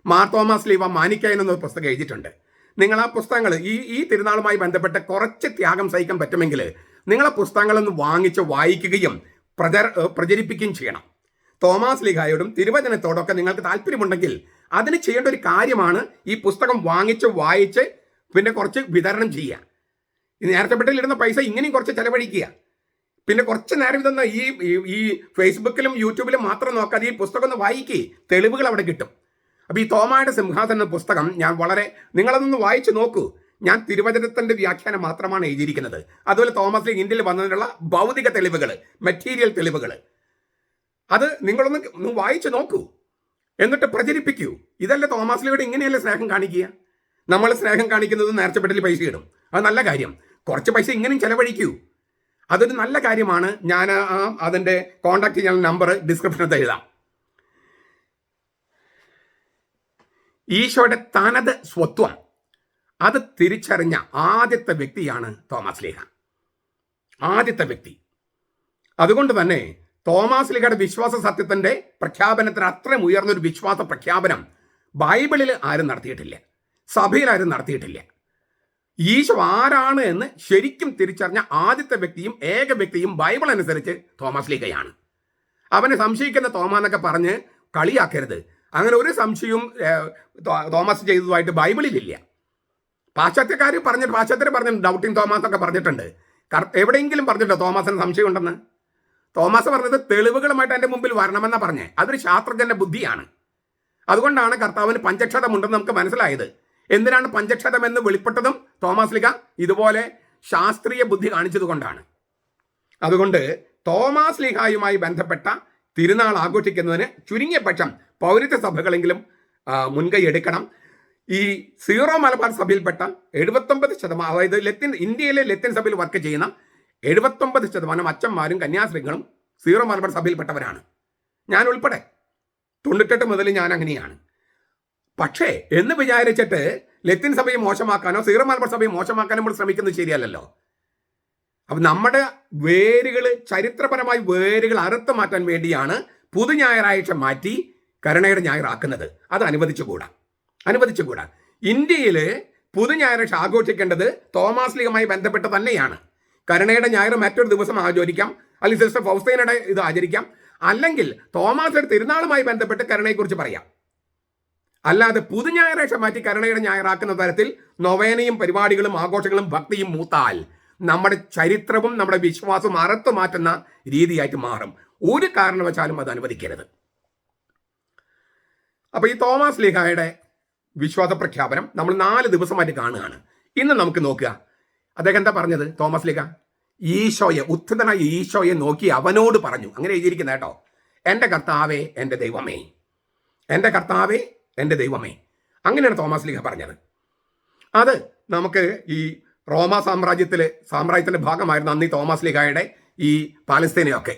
മാർ തോമാസ് ലീവ മാനിക്കയൻ എന്നൊരു പുസ്തകം എഴുതിയിട്ടുണ്ട്. നിങ്ങൾ ആ പുസ്തകങ്ങൾ ഈ തിരുനാളുമായി ബന്ധപ്പെട്ട് കുറച്ച് ത്യാഗം സഹിക്കാൻ പറ്റുമെങ്കിൽ നിങ്ങൾ ആ പുസ്തകങ്ങളൊന്ന് വാങ്ങിച്ച് വായിക്കുകയും പ്രചരിപ്പിക്കുകയും ചെയ്യണം. തോമാസ് ലീഗായോടും തിരുവചനത്തോടൊക്കെ നിങ്ങൾക്ക് താല്പര്യമുണ്ടെങ്കിൽ അതിന് ചെയ്യേണ്ട ഒരു കാര്യമാണ് ഈ പുസ്തകം വാങ്ങിച്ച് വായിച്ച് പിന്നെ കുറച്ച് വിതരണം ചെയ്യുക. നേരത്തെ പെട്ടിലിടുന്ന പൈസ ഇങ്ങനെയും കുറച്ച് ചെലവഴിക്കുക. പിന്നെ കുറച്ച് നേരം ഇതൊന്ന് ഈ ഫേസ്ബുക്കിലും യൂട്യൂബിലും മാത്രം നോക്കാതെ ഈ പുസ്തകം ഒന്ന് വായിക്കുക, തെളിവുകൾ അവിടെ കിട്ടും. അപ്പോൾ ഈ തോമായുടെ സിംഹാസന പുസ്തകം ഞാൻ നിങ്ങളതൊന്ന് വായിച്ച് നോക്കൂ. ഞാൻ തിരുവചനത്തിൻ്റെ വ്യാഖ്യാനം മാത്രമാണ് എഴുതിയിരിക്കുന്നത്. അതുപോലെ തോമസ് ലീഗ് ഇന്ത്യയിൽ വന്നതിനുള്ള ഭൗതിക തെളിവുകൾ, മെറ്റീരിയൽ തെളിവുകൾ, അത് നിങ്ങളൊന്ന് വായിച്ച് നോക്കൂ, എന്നിട്ട് പ്രചരിപ്പിക്കൂ. ഇതല്ല തോമസ് ലീഗയുടെ ഇങ്ങനെയല്ല സ്നേഹം കാണിക്കുക. നമ്മൾ സ്നേഹം കാണിക്കുന്നത് നേർച്ചപ്പെട്ടിൽ പൈസ ഇടും, അത് നല്ല കാര്യം. കുറച്ച് പൈസ ഇങ്ങനെയും ചെലവഴിക്കൂ, അതൊരു നല്ല കാര്യമാണ്. ഞാൻ അതിൻ്റെ കോൺടാക്ട് ചെയ്യാൻ നമ്പർ ഡിസ്ക്രിപ്ഷനകത്ത് എഴുതാം. ഈശോയുടെ തനത് സ്വത്വം അത് തിരിച്ചറിഞ്ഞ ആദ്യത്തെ വ്യക്തിയാണ് തോമസ് ലീഗ, ആദ്യത്തെ വ്യക്തി. അതുകൊണ്ട് തന്നെ തോമസ് ലീഗയുടെ വിശ്വാസ സത്യത്തിൻ്റെ പ്രഖ്യാപനത്തിന് അത്രയും ഉയർന്നൊരു വിശ്വാസ പ്രഖ്യാപനം ബൈബിളിൽ ആരും നടത്തിയിട്ടില്ല, സഭയിൽ ആരും നടത്തിയിട്ടില്ല. ഈശോ ആരാണ് എന്ന് ശരിക്കും തിരിച്ചറിഞ്ഞ ആദ്യത്തെ വ്യക്തിയും ഏക വ്യക്തിയും ബൈബിൾ അനുസരിച്ച് തോമസ് ലീഗയാണ്. അവനെ സംശയിക്കുന്ന തോമ എന്നൊക്കെ പറഞ്ഞ് കളിയാക്കരുത്. അങ്ങനെ ഒരു സംശയവും തോമസ് ചെയ്തതുമായിട്ട് ബൈബിളിലില്ല. പാശ്ചാത്യക്കാർ പറഞ്ഞിട്ട് ഡൗട്ടിങ് തോമസ് ഒക്കെ പറഞ്ഞിട്ടുണ്ട്. എവിടെയെങ്കിലും പറഞ്ഞിട്ടോ തോമസിന് സംശയം ഉണ്ടെന്ന്? തോമസ് പറഞ്ഞത് തെളിവുകളുമായിട്ട് എൻ്റെ മുമ്പിൽ വരണമെന്നാണ് പറഞ്ഞത്. അതൊരു ശാസ്ത്രജ്ഞന്റെ ബുദ്ധിയാണ്. അതുകൊണ്ടാണ് കർത്താവിന് പഞ്ചക്ഷതമുണ്ടെന്ന് നമുക്ക് മനസ്സിലായത്. എന്തിനാണ് പഞ്ചക്ഷതം എന്ന് വെളിപ്പെട്ടതും തോമസ് ലീഗ ഇതുപോലെ ശാസ്ത്രീയ ബുദ്ധി കാണിച്ചത് കൊണ്ടാണ്. അതുകൊണ്ട് തോമസ് ലീഗായുമായി ബന്ധപ്പെട്ട തിരുനാൾ ആഘോഷിക്കുന്നതിന് ചുരുങ്ങിയ പക്ഷം പൗരത്വ സഭകളെങ്കിലും മുൻകൈ എടുക്കണം. ഈ സീറോ മലബാർ സഭയിൽപ്പെട്ട 79%, അതായത് ഇന്ത്യയിലെ ലത്തീൻ സഭയിൽ വർക്ക് ചെയ്യുന്ന 79% അച്ഛന്മാരും കന്യാസ്ത്രീകളും സീറോ മലബാർ സഭയിൽപ്പെട്ടവരാണ്. ഞാൻ ഉൾപ്പെടെ 98 മുതൽ ഞാൻ അങ്ങനെയാണ്. പക്ഷേ എന്ന് വിചാരിച്ചിട്ട് ലത്തീൻ സഭയെ മോശമാക്കാനോ സീറോ മലബാർ സഭയെ മോശമാക്കാനോ നമ്മൾ ശ്രമിക്കുന്നത് ശരിയല്ലല്ലോ. അപ്പം നമ്മുടെ വേരുകൾ, ചരിത്രപരമായി വേരുകൾ അറുത്ത് മാറ്റാൻ വേണ്ടിയാണ് പുതു ഞായറാഴ്ച മാറ്റി കരുണയുടെ ഞായറാക്കുന്നത്. അത് അനുവദിച്ചുകൂടാ. ഇന്ത്യയിൽ പുതു ഞായറാഴ്ച ആഘോഷിക്കേണ്ടത് തോമസ് ലീഗുമായി ബന്ധപ്പെട്ട് തന്നെയാണ്. കരുണയുടെ ഞായർ മറ്റൊരു ദിവസം ആചരിക്കാം, അല്ലെങ്കിൽ സിസ്റ്റർ ഫൗസ്തീനയുടെ ഇത് ആചരിക്കാം, അല്ലെങ്കിൽ തോമസിന്റെ തിരുനാളുമായി ബന്ധപ്പെട്ട് കരുണയെക്കുറിച്ച് പറയാം. അല്ലാതെ പുതു ഞായറാഴ്ച മാറ്റി കരുണയുടെ ഞായറാക്കുന്ന തരത്തിൽ നൊവേനയും പരിപാടികളും ആഘോഷങ്ങളും ഭക്തിയും മൂത്താൽ നമ്മുടെ ചരിത്രവും നമ്മുടെ വിശ്വാസവും അറുത്തു മാറ്റുന്ന രീതിയായിട്ട് മാറും. ഒരു കാരണവശാലും അത് അനുവദിക്കരുത്. അപ്പോൾ ഈ തോമാസ് ലീഹായുടെ വിശ്വാസ പ്രഖ്യാപനം നമ്മൾ 4 ദിവസമായിട്ട് കാണുകയാണ്. ഇന്ന് നമുക്ക് നോക്കുക, അദ്ദേഹം എന്താ പറഞ്ഞത്? തോമസ് ലീഹ ഈശോയെ, ഉത്ഥിതനായ ഈശോയെ നോക്കി അവനോട് പറഞ്ഞു. അങ്ങനെ എഴുതിയിരിക്കുന്ന കേട്ടോ, എൻ്റെ കർത്താവേ എൻ്റെ ദൈവമേ, എൻ്റെ കർത്താവേ എൻ്റെ ദൈവമേ. അങ്ങനെയാണ് തോമസ് ലീഹ പറഞ്ഞത്. അത് നമുക്ക് ഈ റോമ സാമ്രാജ്യത്തിൻ്റെ ഭാഗമായിരുന്നു അന്ന് ഈ തോമസ് ലീഹായുടെ ഈ പാലസ്തീനയൊക്കെ.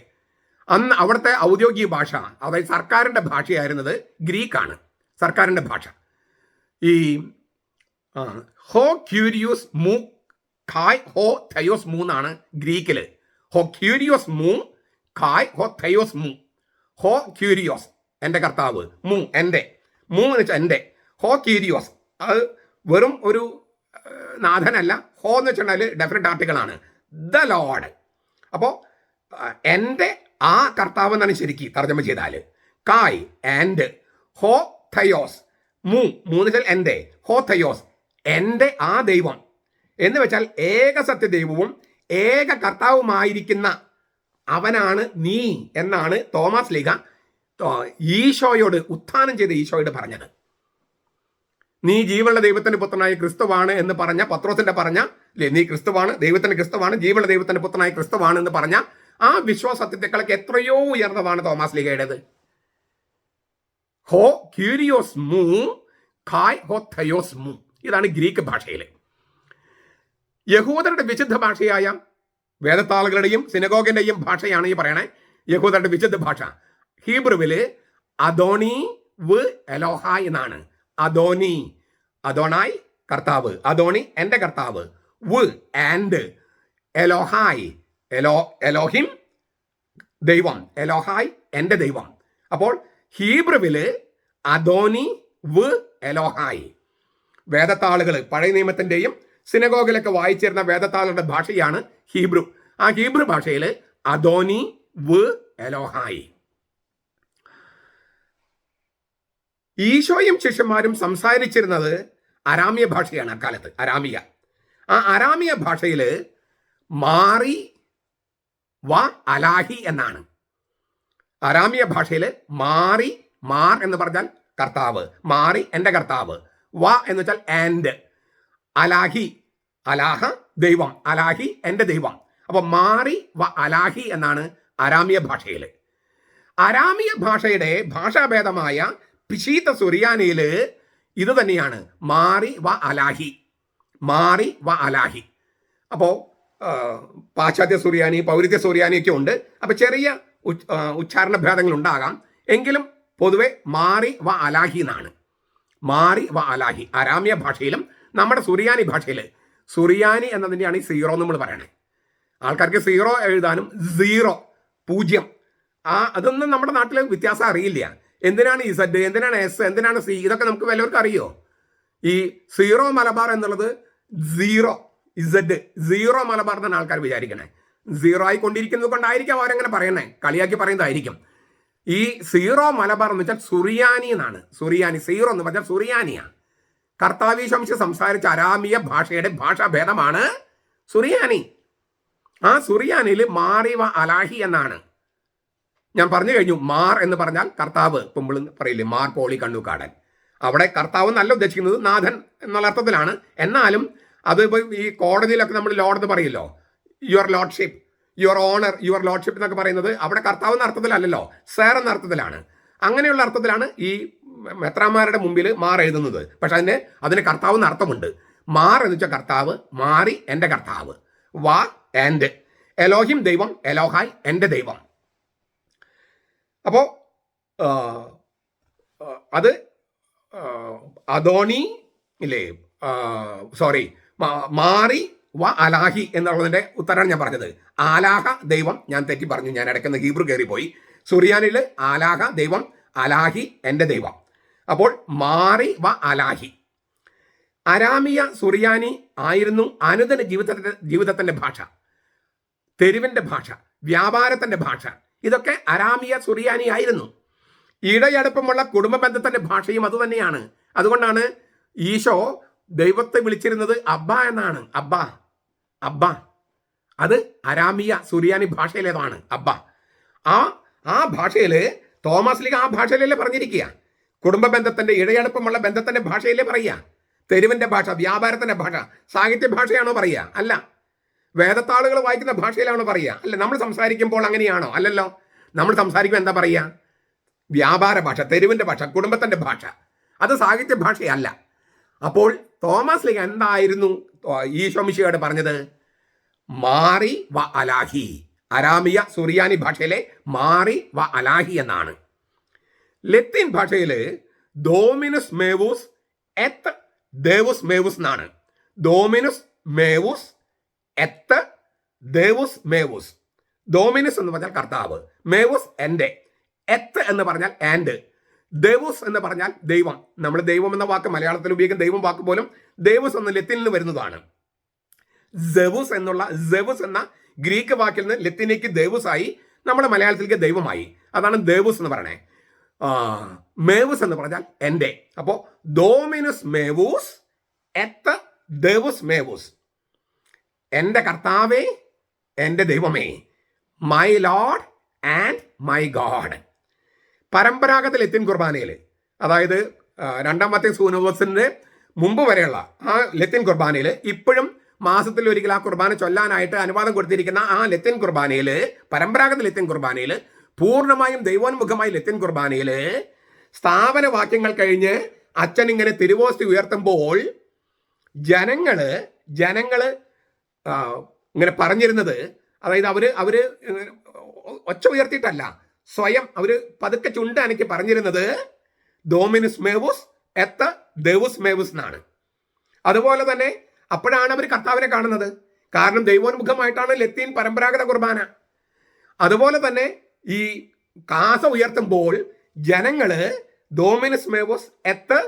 അന്ന് അവിടുത്തെ ഔദ്യോഗിക ഭാഷ, അതായത് സർക്കാരിൻ്റെ ഭാഷയായിരുന്നത് ഗ്രീക്കാണ്. സർക്കാരിൻ്റെ ഭാഷ ഈ ഹോ ക്യൂരിയോസ് മൂ ഖായ് ഹോ തയോസ് മൂ എന്നാണ് ഗ്രീക്കിൽ. ഹോ ക്യൂരിയോസ് മൂ ഖായ് ഹോ തയോസ് മൂ. ഹോ ക്യൂരിയോസ് എൻ്റെ കർത്താവ്, മൂ എൻ്റെ, മൂ എന്ന് വെച്ചാൽ എൻ്റെ. ഹോ ക്യൂരിയോസ് അത് വെറും ഒരു നാഥനല്ല. ഹോ എന്ന് വെച്ചിട്ടുണ്ടെങ്കിൽ ഡെഫിനറ്റ് ആർട്ടിക്കിളാണ്. The load. അപ്പോൾ എൻ്റെ ആ കർത്താവ് എന്നാണ് ശരിക്കും തർജ്ജമ ചെയ്താൽ. കായ് ആൻഡ്. ഹോ തയോസ് മൂന്ന് വെച്ചാൽ എൻ്റെ. ഹോ തയോസ് എൻ്റെ ആ ദൈവം എന്ന് വെച്ചാൽ ഏക സത്യദൈവവും ഏക കർത്താവുമായിരിക്കുന്ന അവനാണ് നീ എന്നാണ് തോമസ് ലീഹ ഈശോയോട്, ഉത്ഥാനം ചെയ്ത ഈശോയോട് പറഞ്ഞത്. നീ ജീവനുള്ള ദൈവത്തിന്റെ പുത്രനായ ക്രിസ്തുവാണ് എന്ന് പറഞ്ഞ പത്രോസിന്റെ പറഞ്ഞ അല്ലേ, നീ ക്രിസ്തുവാണ്, ദൈവത്തിന്റെ ക്രിസ്തുവാണ്, ജീവനുള്ള ദൈവത്തിന്റെ പുത്രനായ ക്രിസ്തുവാണ് എന്ന് പറഞ്ഞ ആ വിശ്വാസത്യത്തെക്കാളൊക്കെ എത്രയോ ഉയർന്നതാണ് തോമസ് ലീഹയുടേത്. ഹോ ക്യൂരിയോസ് മൂ ഖായ് ഹോ തയോസ് മൂ. ഇതാണ് ഗ്രീക്ക് ഭാഷയിൽ. യഹൂദരുടെ വിശുദ്ധ ഭാഷയായ വേദത്താളുകളുടെയും സിനഗോഗിന്റെയും ഭാഷയാണ് ഈ പറയണേ. യഹൂദരുടെ വിശുദ്ധ ഭാഷ ഹീബ്രുവില് അദോണി വ് എലോഹായ് എന്നാണ്. അദോനി, അദോണായ് കർത്താവ്, അദോണി എൻ്റെ കർത്താവ്, വ് ആൻഡ് എലോഹായ്, എലോഹിം ദൈവം, എലോഹായ് എൻ്റെ ദൈവം. അപ്പോൾ ഹീബ്രുവില് അദോനി വ് എലോഹായ്. വേദത്താളുകൾ, പഴയ നിയമത്തിൻ്റെയും സിനഗോഗിലൊക്കെ വായിച്ചിരുന്ന വേദത്താളുകളുടെ ഭാഷയാണ് ഹീബ്രു. ആ ഹീബ്രു ഭാഷയിൽ അദോനി വ് എലോഹായ്. ഈശോയും ശിഷ്യന്മാരും സംസാരിച്ചിരുന്നത് അരാമിയ ഭാഷയാണ് അക്കാലത്ത്, അരാമിയ. ആ അരാമിയ ഭാഷയിൽ മാറി വ അലാഹി എന്നാണ്. അരാമിയ ഭാഷയിൽ മാറി, മാർ എന്ന് പറഞ്ഞാൽ കർത്താവ്, മാറി എൻ്റെ കർത്താവ്, വ എന്ന് വെച്ചാൽ ആൻഡ്, അലാഹി അലാഹ ദൈവം, അലാഹി എൻ്റെ ദൈവം. അപ്പൊ മാറി വ അലാഹി എന്നാണ് അരാമിയ ഭാഷയിൽ. അരാമിയ ഭാഷയുടെ ഭാഷാഭേദമായ പിശീത്ത സുറിയാനിയിൽ ഇത് തന്നെയാണ്, മാറി വ അലാഹി, മാറി വ അലാഹി. അപ്പോൾ പാശ്ചാത്യ സുറിയാനി, പൗരത്യ സുറിയാനിയൊക്കെ ഉണ്ട്. അപ്പോൾ ചെറിയ ഉച്ചാരണ ഭേദങ്ങൾ ഉണ്ടാകാം, എങ്കിലും പൊതുവെ മാറി വ അലാഹി എന്നാണ്. മാറി വ അലാഹി അരാമ്യ ഭാഷയിലും നമ്മുടെ സുറിയാനി ഭാഷയിൽ, സുറിയാനി എന്നതിൻ്റെയാണ് ഈ സീറോ നമ്മൾ പറയണേ. ആൾക്കാർക്ക് സീറോ എഴുതാനും സീറോ, പൂജ്യം, അതൊന്നും നമ്മുടെ നാട്ടിൽ വ്യത്യാസം അറിയില്ല. എന്തിനാണ് ഇസഡ്, എന്തിനാണ് എസ്, എന്തിനാണ് സി, ഇതൊക്കെ നമുക്ക് വല്ലവർക്കും അറിയോ? ഈ സീറോ മലബാർ എന്നുള്ളത് സീറോ, ഇസഡ് സീറോ മലബാർ എന്നാണ് ആൾക്കാർ വിചാരിക്കണേ. സീറോ ആയിക്കൊണ്ടിരിക്കുന്നത് കൊണ്ടായിരിക്കാം അവരെങ്ങനെ പറയണേ, കളിയാക്കി പറയുന്നതായിരിക്കും. ഈ സീറോ മലബാർ എന്ന് വെച്ചാൽ സുറിയാനി എന്നാണ്. സുറിയാനി, സീറോ എന്ന് പറഞ്ഞാൽ സുറിയാനിയാണ്. കർത്താവീശംശി സംസാരിച്ച അരാമിയ ഭാഷയുടെ ഭാഷാഭേദമാണ് സുറിയാനി. ആ സുറിയാനിയിൽ മാറി വ അലാഹി എന്നാണ്. ഞാൻ പറഞ്ഞു കഴിഞ്ഞു, മാർ എന്ന് പറഞ്ഞാൽ കർത്താവ്, നമ്മൾ പറയില്ലേ മാർ പോളി കണ്ണുകാടൻ. അവിടെ കർത്താവ് എന്നല്ല ഉദ്ദേശിക്കുന്നത്, നാഥൻ എന്നുള്ള അർത്ഥത്തിലാണ്. എന്നാലും അത് ഇപ്പോൾ ഈ കോടതിയിലൊക്കെ നമ്മൾ ലോഡ് എന്ന് പറയില്ലോ, your lordship, your honour, your lordship എന്നൊക്കെ പറയുന്നത് അവിടെ കർത്താവ് എന്ന അർത്ഥത്തിലല്ലല്ലോ, സർ എന്ന അർത്ഥത്തിലാണ്. അങ്ങനെയുള്ള അർത്ഥത്തിലാണ് ഈ മെത്രാന്മാരുടെ മുമ്പിൽ മാർ എഴുതുന്നത്. പക്ഷെ അതിന് കർത്താവ് എന്ന അർത്ഥമുണ്ട്. മാർ എന്ന് വെച്ചാൽ കർത്താവ്, മാറി എൻ്റെ കർത്താവ്, വാ ആൻഡ്, എലോഹിം ദൈവം, എലോഹായ് എൻ്റെ ദൈവം. അപ്പോൾ അത് അദോണി ഇല്ലേ, സോറി, മാറി വ അലാഹി എന്നുള്ളതിൻ്റെ ഉത്തരമാണ് ഞാൻ പറഞ്ഞത്. ആലാഹ ദൈവം, ഞാൻ തെറ്റി പറഞ്ഞു, ഞാൻ ഇടയ്ക്കുന്ന ഹീബ്രു കയറിപ്പോയി. സുറിയാനിൽ ആലാഹ ദൈവം, അലാഹി എൻ്റെ ദൈവം. അപ്പോൾ മാറി വ അലാഹി. അരാമിയ സുറിയാനി ആയിരുന്നു അനുദിന ജീവിതത്തിൻ്റെ ഭാഷ, തെരുവിൻ്റെ ഭാഷ, വ്യാപാരത്തിൻ്റെ ഭാഷ. ഇതൊക്കെ അരാമിയ സുറിയാനി ആയിരുന്നു. ഇടയടുപ്പമുള്ള കുടുംബ ബന്ധത്തിൻ്റെ ഭാഷയും അതുതന്നെയാണ്. അതുകൊണ്ടാണ് ഈശോ ദൈവത്തെ വിളിച്ചിരുന്നത് അബ്ബ എന്നാണ്. അബ്ബ, അബ്ബ, അത് അരാമിയ സുറിയാനി ഭാഷയിലേതാണ് അബ്ബ. ആ ഭാഷയിൽ തോമസ് ലീഹ ആ ഭാഷയിലല്ലേ പറഞ്ഞിരിക്കുക. കുടുംബ ബന്ധത്തിന്റെ ഇഴയടുപ്പമുള്ള ബന്ധത്തിന്റെ ഭാഷയിലേ പറയുക. തെരുവിന്റെ ഭാഷ, വ്യാപാരത്തിന്റെ ഭാഷ, സാഹിത്യ ഭാഷയാണോ പറയുക? അല്ല. വേദത്താളുകൾ വായിക്കുന്ന ഭാഷയിലാണോ പറയുക? അല്ല. നമ്മൾ സംസാരിക്കുമ്പോൾ അങ്ങനെയാണോ? അല്ലല്ലോ. നമ്മൾ സംസാരിക്കുമ്പോൾ എന്താ പറയുക? വ്യാപാര ഭാഷ, തെരുവിന്റെ ഭാഷ, കുടുംബത്തിന്റെ ഭാഷ. അത് സാഹിത്യ ഭാഷയല്ല. അപ്പോൾ തോമസ് ലീഗ എന്തായിരുന്നു ഈശോ മിശിഹായോട് പറഞ്ഞത്? മാറി വ അലാഹി. അരാമിയ സുറിയാനി ഭാഷയിലെ മാറി വ അലാഹി എന്നാണ്. ലത്തീൻ ഭാഷയിൽ ഡോമിനുസ് മേവൂസ് എത്ത് ദേവുസ് മേവൂസ് എന്നാണ്. ഡോമിനുസ് മേവൂസ് എത്ത് ദേവുസ് മേവൂസ്. ഡോമിനുസ് എന്ന് പറഞ്ഞാൽ കർത്താവ്, മേവൂസ് എൻ്റെ, എത്ത് എന്ന് പറഞ്ഞാൽ ആൻഡ്, ദേവുസ് എന്ന് പറഞ്ഞാൽ ദൈവം. നമ്മൾ ദൈവം എന്ന വാക്ക് മലയാളത്തിൽ ഉപയോഗിക്കുന്ന ദൈവം വാക്ക് പോലും ദേവുസ് എന്ന ലത്തീനിൽ നിന്ന് വരുന്നതാണ്. സെവുസ് എന്ന ഗ്രീക്ക് വാക്കിൽ നിന്ന് ലത്തീനിലേക്ക് ദേവുസായി, നമ്മുടെ മലയാളത്തിലേക്ക് ദൈവമായി. അതാണ് ദേവുസ് എന്ന് പറയണേ. മേവൂസ് എന്ന് പറഞ്ഞാൽ എൻ്റെ. അപ്പോൾ ഡോമിനുസ് മേവൂസ് എത്ത് ദേവുസ് മേവൂസ്. എൻ്റെ കർത്താവേ, എൻ്റെ ദൈവമേ, my Lord and my God. പരമ്പരാഗത ലത്തീൻ കുർബാനയിൽ, അതായത് രണ്ടാം മത്തയി സൂനോസിന്റെ മുമ്പ് വരെയുള്ള ആ ലത്തീൻ കുർബാനയിൽ ഇപ്പോഴും മാസത്തിൽ ഒരിക്കൽ ആ കുർബാന ചൊല്ലാനായിട്ട് അനുവാദം കൊടുത്തിരിക്കുന്ന ആ ലത്തീൻ കുർബാനയിൽ, പരമ്പരാഗത ലത്തീൻ കുർബാനയിൽ, പൂർണ്ണമായും ദൈവോന്മുഖമായ ലത്തീൻ കുർബാനയിൽ സ്ഥാപന വാക്യങ്ങൾ കഴിഞ്ഞ് അച്ഛൻ ഇങ്ങനെ തിരുവോസ്തി ഉയർത്തുമ്പോൾ ജനങ്ങള് ഇങ്ങനെ പറഞ്ഞിരുന്നത്, അതായത് അവര് ഒച്ച ഉയർത്തിയിട്ടല്ല, സ്വയം അവര് പതുക്കെ ചുണ്ട് അനക്കി പറഞ്ഞിരുന്നത് ഡോമിനുസ് മേവൂസ് എത്ത് ദേവുസ് മേവൂസ് എന്നാണ്. അതുപോലെ തന്നെ അപ്പോഴാണ് അവർ കർത്താവിനെ കാണുന്നത്. കാരണം ദൈവോന്മുഖമായിട്ടാണ് ലത്തീൻ പരമ്പരാഗത കുർബാന. അതുപോലെ തന്നെ ഈ കാസ ഉയർത്തുമ്പോൾ ജനങ്ങള് ഡോമിനുസ് മേവൂസ് എത്ത്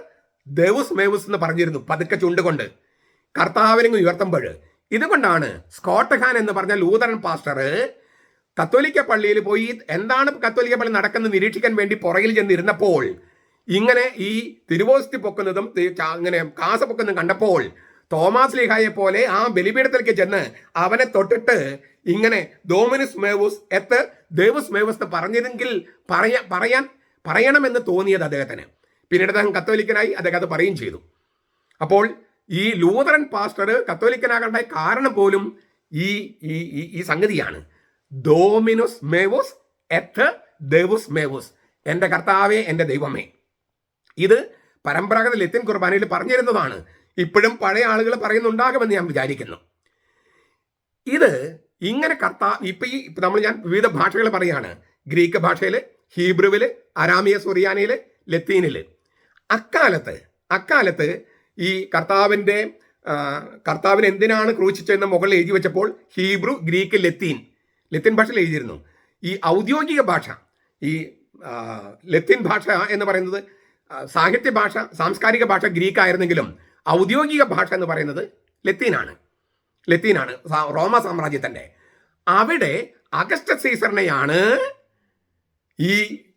ദേവുസ് മേവൂസ് എന്ന് പറഞ്ഞിരുന്നു പതുക്കെ ചുണ്ടുകൊണ്ട് കർത്താവിനെ ഉയർത്തുമ്പോൾ. ഇതുകൊണ്ടാണ് സ്കോട്ട് ഹാൻ എന്ന് പറഞ്ഞ ലൂതറൻ പാസ്റ്റർ കത്തോലിക്ക പള്ളിയിൽ പോയി എന്താണ് കത്തോലിക്ക പള്ളി നടക്കുന്നത് നിരീക്ഷിക്കാൻ വേണ്ടി പുറകിൽ ചെന്നിരുന്നപ്പോൾ ഇങ്ങനെ ഈ തിരുവോസ്തി പൊക്കുന്നതും ഇങ്ങനെ കാസ പൊക്കുന്നതും കണ്ടപ്പോൾ തോമാസ് ലീഹായെ പോലെ ആ ബലിപീഠത്തിലേക്ക് ചെന്ന് അവനെ തൊട്ടിട്ട് ഇങ്ങനെ ഡോമിനുസ് മേവൂസ് എത്ത് ദേവുസ് മേവൂസ് എന്ന് പറഞ്ഞിരുന്നെങ്കിൽ പറയണമെന്ന് തോന്നിയത് അദ്ദേഹത്തിന്. പിന്നീട് അദ്ദേഹം കത്തോലിക്കനായി, അദ്ദേഹം അത് പറയുകയും ചെയ്തു. അപ്പോൾ ഈ ലൂതറൻ പാസ്റ്റർ കത്തോലിക്കനാകേണ്ട കാരണം പോലും ഈ സംഗതിയാണ്. ഡോമിനുസ് മേവൂസ് എത്ത് ദേവുസ് മേവൂസ്. എൻ്റെ കർത്താവേ, എൻ്റെ ദൈവമേ. ഇത് പരമ്പരാഗത ലത്തീൻ കുർബാനയിൽ പറഞ്ഞിരുന്നതാണ്. ഇപ്പോഴും പഴയ ആളുകൾ പറയുന്നുണ്ടാകുമെന്ന് ഞാൻ വിചാരിക്കുന്നു. ഇത് ഇങ്ങനെ ഞാൻ വിവിധ ഭാഷകൾ പറയാണ്. ഗ്രീക്ക് ഭാഷയിൽ, ഹീബ്രുവിൽ, അരാമിയ സുറിയാനിയിൽ, ലത്തീനിൽ. അക്കാലത്ത് ഈ കർത്താവിനെ എന്തിനാണ് ക്രൂശിച്ചതെന്ന് മുകളിൽ എഴുതി വെച്ചപ്പോൾ ഹീബ്രു, ഗ്രീക്ക്, ലത്തീൻ ഭാഷയിൽ എഴുതിയിരുന്നു. ഈ ഔദ്യോഗിക ഭാഷ, ഈ ലത്തീൻ ഭാഷ എന്ന് പറയുന്നത് സാഹിത്യ ഭാഷ, സാംസ്കാരിക ഭാഷ ഗ്രീക്ക് ആയിരുന്നെങ്കിലും ഔദ്യോഗിക ഭാഷ എന്ന് പറയുന്നത് ലത്തീനാണ്. റോമ സാമ്രാജ്യത്തിൻ്റെ. അവിടെ അഗസ്റ്റസ് സീസറിനെയാണ് ഈ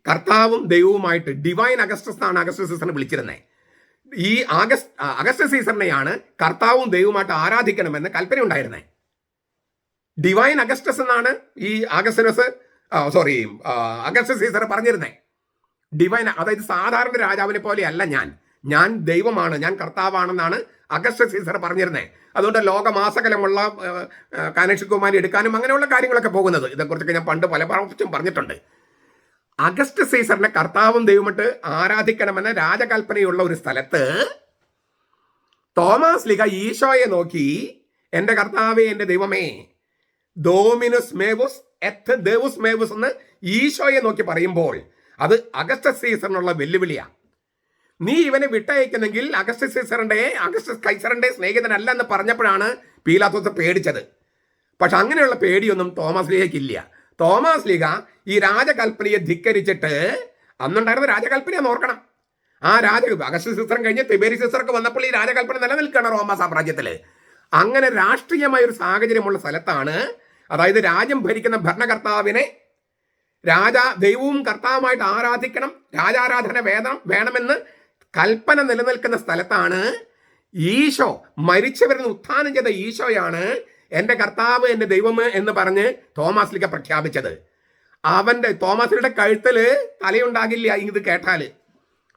കർത്താവും ദൈവവുമായിട്ട് ഡിവൈൻ അഗസ്റ്റസ് എന്നാണ് അഗസ്റ്റസ് സീസറിനെ വിളിച്ചിരുന്നത്. ഈ അഗസ്റ്റസ് സീസറിനെയാണ് കർത്താവും ദൈവവുമായിട്ട് ആരാധിക്കണമെന്ന് കൽപ്പന ഉണ്ടായിരുന്നത്. ഡിവൈൻ അഗസ്റ്റസ് എന്നാണ് ഈ അഗസ്റ്റസ് സീസർ പറഞ്ഞിരുന്നത്. ഡിവൈൻ, അതായത് സാധാരണ രാജാവിനെ പോലെ അല്ല ഞാൻ ദൈവമാണ്, ഞാൻ കർത്താവാണെന്നാണ് അഗസ്റ്റസ് സീസർ പറഞ്ഞിരുന്നത്. അതുകൊണ്ട് ലോകമാസകലമുള്ള കന്യാകുമാരി എടുക്കാനും അങ്ങനെയുള്ള കാര്യങ്ങളൊക്കെ പോകുന്നത്. ഇതേക്കുറിച്ചൊക്കെ ഞാൻ പണ്ട് പല പ്രാവശ്യം പറഞ്ഞിട്ടുണ്ട്. അഗസ്റ്റസ് സീസറിനെ കർത്താവും ദൈവമായിട്ട് ആരാധിക്കണമെന്ന രാജകൽപ്പനയുള്ള ഒരു സ്ഥലത്ത് തോമാസ് ലീഗ ഈശോയെ നോക്കി എൻ്റെ കർത്താവേ, എൻ്റെ ദൈവമേ, ഡോമിനുസ് മേവൂസ് എത്ത് ദേവുസ് മേവൂസ് എന്ന് ഈശോയെ നോക്കി പറയുമ്പോൾ അത് അഗസ്റ്റസ് സീസറിനുള്ള വെല്ലുവിളിയാണ്. നീ ഇവനെ വിട്ടയക്കുന്നെങ്കിൽ അഗസ്റ്റസ് കൈസറിന്റെ സ്നേഹിതനല്ല എന്ന് പറഞ്ഞപ്പോഴാണ് പീലാത്തോസ് പേടിച്ചത്. പക്ഷെ അങ്ങനെയുള്ള പേടിയൊന്നും തോമസ് ലീഗയ്ക്കില്ല. തോമസ് ലീഗ ഈ രാജകൽപ്പനയെ ധിക്കരിച്ചിട്ട്, അന്നുണ്ടായിരുന്ന രാജകൽപ്പനയെന്ന് ഓർക്കണം. ആ അഗസ്റ്റസ് സീസർ കഴിഞ്ഞ് തിബേരി സീസർക്ക് വന്നപ്പോൾ ഈ രാജകൽപ്പന നിലനിൽക്കണം റോമ സാമ്രാജ്യത്തിൽ. അങ്ങനെ രാഷ്ട്രീയമായ ഒരു സാഹചര്യമുള്ള സ്ഥലത്താണ്, അതായത് രാജ്യം ഭരിക്കുന്ന ഭരണകർത്താവിനെ ദൈവവും കർത്താവുമായിട്ട് ആരാധിക്കണം, രാജാരാധന വേണമെന്ന് കൽപ്പന നിലനിൽക്കുന്ന സ്ഥലത്താണ് ഈശോ, മരിച്ചവരിൽ നിന്ന് ഉത്ഥാനം ചെയ്ത ഈശോയാണ് എൻ്റെ കർത്താവ്, എൻ്റെ ദൈവം എന്ന് പറഞ്ഞ് തോമാസ് ലീഗ പ്രഖ്യാപിച്ചത്. തോമാസ് ലീഗയുടെ കഴുത്തിൽ തലയുണ്ടാകില്ല ഇത് കേട്ടാൽ.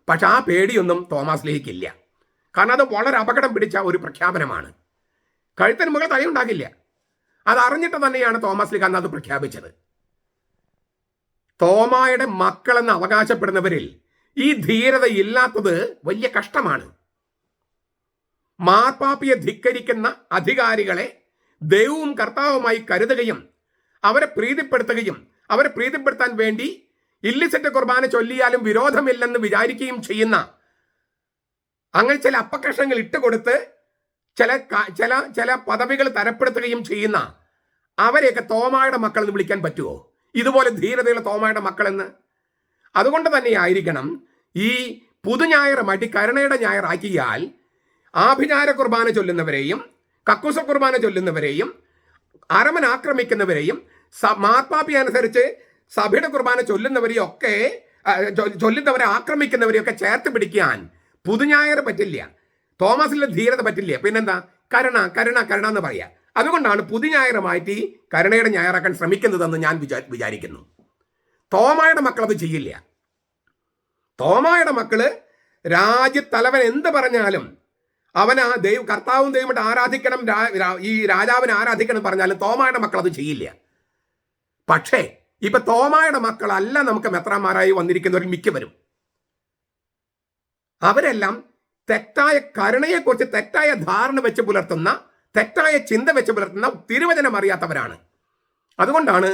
പക്ഷെ ആ പേടിയൊന്നും തോമസ് ലീഗില്ല. കാരണം അത് വളരെ അപകടം പിടിച്ച ഒരു പ്രഖ്യാപനമാണ്. കഴുത്തിന് മുകൾ തലയുണ്ടാകില്ല. അത് അറിഞ്ഞിട്ട് തന്നെയാണ് തോമസ് ലീഗ് അന്ന് അത് പ്രഖ്യാപിച്ചത്. തോമായുടെ മക്കളെന്ന് അവകാശപ്പെടുന്നവരിൽ ഈ ധീരത ഇല്ലാത്തത് വലിയ കഷ്ടമാണ്. മാർപ്പാപ്പയെ ധിക്കരിക്കുന്ന അധികാരികളെ ദൈവവും കർത്താവുമായി കരുതുകയും അവരെ പ്രീതിപ്പെടുത്തുകയും അവരെ പ്രീതിപ്പെടുത്താൻ വേണ്ടി ഇല്ലിസിറ്റ് കുർബാന ചൊല്ലിയാലും വിരോധമില്ലെന്ന് വിചാരിക്കുകയും ചെയ്യുന്ന, അങ്ങനെ ചില അപ്പകഷ്ണങ്ങൾ ഇട്ടുകൊടുത്ത് ചില പദവികൾ തരപ്പെടുത്തുകയും ചെയ്യുന്ന അവരെയൊക്കെ തോമായുടെ മക്കൾ എന്ന് വിളിക്കാൻ പറ്റുമോ? ഇതുപോലെ ധീരതയുള്ള തോമായുടെ മക്കളെന്ന്. അതുകൊണ്ട് തന്നെയായിരിക്കണം ഈ പുതുഞായർ മാറ്റി കരുണയുടെ ഞായറാക്കിയാൽ ആഭിചാര കുർബാന ചൊല്ലുന്നവരെയും കക്കൂസ കുർബാന ചൊല്ലുന്നവരെയും അരമന ആക്രമിക്കുന്നവരെയും മാർപ്പാപ്പി അനുസരിച്ച് സഭയുടെ കുർബാന ചൊല്ലുന്നവരെയും ഒക്കെ ചൊല്ലുന്നവരെ ആക്രമിക്കുന്നവരെയൊക്കെ ചേർത്ത് പിടിക്കാൻ പുതുഞായർ പറ്റില്ല. തോമസിന്റെ ധീരത പറ്റില്ല. പിന്നെന്താ? കരുണ കരുണ കരുണ എന്ന് പറയാ. അതുകൊണ്ടാണ് പുതുഞായർ മാറ്റി കരുണയുടെ ഞായറാക്കാൻ ശ്രമിക്കുന്നതെന്ന് ഞാൻ വിചാരിക്കുന്നു. തോമായുടെ മക്കൾ അത് ചെയ്യില്ല. തോമായുടെ മക്കള് രാജ്യത്തലവൻ എന്ത് പറഞ്ഞാലും അവന് കർത്താവും ദൈവമായിട്ട് ആരാധിക്കണം, ഈ രാജാവിനെ ആരാധിക്കണം പറഞ്ഞാലും തോമായുടെ മക്കൾ അത് ചെയ്യില്ല. പക്ഷേ ഇപ്പൊ തോമായുടെ മക്കളല്ല നമുക്ക് മെത്രാന്മാരായി വന്നിരിക്കുന്നവർ മിക്കവരും. അവരെല്ലാം തെറ്റായ കരുണയെക്കുറിച്ച് തെറ്റായ ധാരണ വെച്ച് പുലർത്തുന്ന, തെറ്റായ ചിന്ത വെച്ച് പുലർത്തുന്ന, തിരുവചനം അറിയാത്തവരാണ്. അതുകൊണ്ടാണ്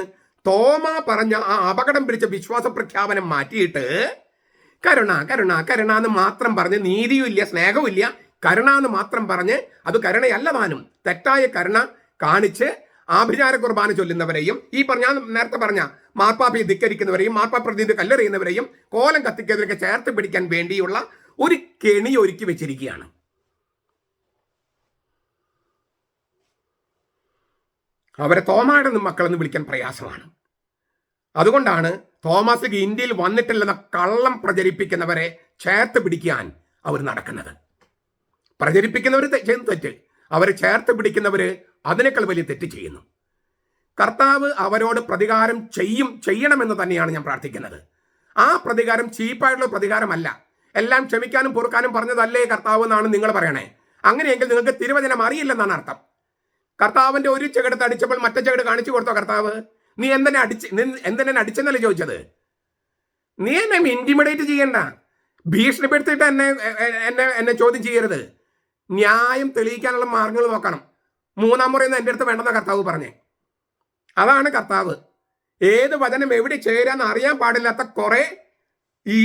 തോമ പറഞ്ഞ ആ അപകടം പിടിച്ച വിശ്വാസ പ്രഖ്യാപനം മാറ്റിയിട്ട് കരുണ കരുണ കരുണ എന്ന് മാത്രം പറഞ്ഞ്, നീതിയുമില്ല സ്നേഹവുമില്ല, കരുണ എന്ന് മാത്രം പറഞ്ഞ് അത് കരുണയല്ല താനും തെറ്റായ കരുണ കാണിച്ച് ആഭിചാര കുർബാന ചൊല്ലുന്നവരെയും ഈ നേരത്തെ പറഞ്ഞ മാർപ്പാപ്പയെ ധിക്കരിക്കുന്നവരെയും മാർപ്പാപ്പ പ്രതിനിധി കല്ലെറിയുന്നവരെയും കോലം കത്തിക്കുന്നവരൊക്കെ ചേർത്ത് പിടിക്കാൻ വേണ്ടിയുള്ള ഒരു കെണി ഒരുക്കി വെച്ചിരിക്കുകയാണ്. അവരെ തോമായുടെ മക്കളെന്ന് വിളിക്കാൻ പ്രയാസമാണ്. അതുകൊണ്ടാണ് തോമസ് ലീഗ് ഇന്ത്യയിൽ വന്നിട്ടില്ലെന്ന കള്ളം പ്രചരിപ്പിക്കുന്നവരെ ചേർത്ത് പിടിക്കാൻ അവർ നടക്കുന്നത്. പ്രചരിപ്പിക്കുന്നവർ ചെയ്യുന്ന തെറ്റ്, അവരെ ചേർത്ത് പിടിക്കുന്നവര് അതിനേക്കാൾ വലിയ തെറ്റ് ചെയ്യുന്നു. കർത്താവ് അവരോട് പ്രതികാരം ചെയ്യണമെന്ന് തന്നെയാണ് ഞാൻ പ്രാർത്ഥിക്കുന്നത്. ആ പ്രതികാരം ചീപ്പായിട്ടുള്ള പ്രതികാരമല്ല. എല്ലാം ക്ഷമിക്കാനും പൊറുക്കാനും പറഞ്ഞതല്ലേ കർത്താവ് എന്നാണ് നിങ്ങൾ പറയണേ. അങ്ങനെയെങ്കിൽ നിങ്ങൾക്ക് തിരുവചനം അറിയില്ലെന്നാണ് അർത്ഥം. കർത്താവിന്റെ ഒരു ചെകിടത്ത് അടിച്ചപ്പോൾ മറ്റേ ചെകിട് കാണിച്ചു കൊടുത്തോ കർത്താവ്? നീ എന്തിനെ അടിച്ചെന്നല്ലേ ചോദിച്ചത്? നീ എന്നെ ഇന്റിമിഡേറ്റ് ചെയ്യണ്ട, ഭീഷണിപ്പെടുത്തിയിട്ട് എന്നെ ചോദ്യം ചെയ്യരുത്. ന്യായം തെളിയിക്കാനുള്ള മാർഗങ്ങൾ നോക്കണം. മൂന്നാം മുറയിൽ നിന്ന് എൻ്റെ അടുത്ത് വേണ്ടെന്ന കർത്താവ് പറഞ്ഞേ. അതാണ് കർത്താവ്. ഏത് വചനം എവിടെ ചേരാന്ന് അറിയാൻ പാടില്ലാത്ത കുറെ ഈ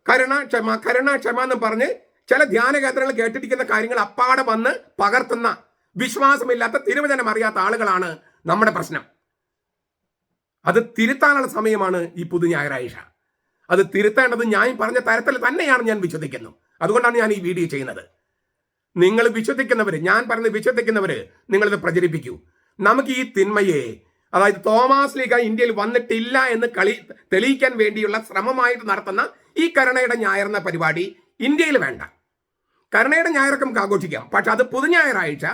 കരുണ ക്ഷമ എന്ന് പറഞ്ഞ് ചില ധ്യാന കേന്ദ്രങ്ങൾ കേട്ടിരിക്കുന്ന കാര്യങ്ങൾ അപ്പാടെ വന്ന് പകർത്തുന്ന വിശ്വാസമില്ലാത്ത, തിരുവചനം അറിയാത്ത ആളുകളാണ് നമ്മുടെ പ്രശ്നം. അത് തിരുത്താനുള്ള സമയമാണ് ഈ പുതു ഞായറാഴ്ച. അത് തിരുത്തേണ്ടത് ഞാൻ പറഞ്ഞ തരത്തിൽ തന്നെയാണ് ഞാൻ വിശ്വസിക്കുന്നു. അതുകൊണ്ടാണ് ഞാൻ ഈ വീഡിയോ ചെയ്യുന്നത്. നിങ്ങൾ വിശ്വസിക്കുന്നവര്, ഞാൻ പറഞ്ഞ് വിശ്വസിക്കുന്നവര് നിങ്ങളിത് പ്രചരിപ്പിക്കൂ. നമുക്ക് ഈ തിന്മയെ, അതായത് തോമസ് ലീഗ ഇന്ത്യയിൽ വന്നിട്ടില്ല എന്ന് തെളിയിക്കാൻ വേണ്ടിയുള്ള ശ്രമമായിട്ട് നടത്തുന്ന ഈ കരുണയുടെ ഞായർ എന്ന പരിപാടി ഇന്ത്യയിൽ വേണ്ട. കരുണയുടെ ഞായറൊക്കെ നമുക്ക് ആഘോഷിക്കാം. പക്ഷെ അത് പുതുഞായറാഴ്ച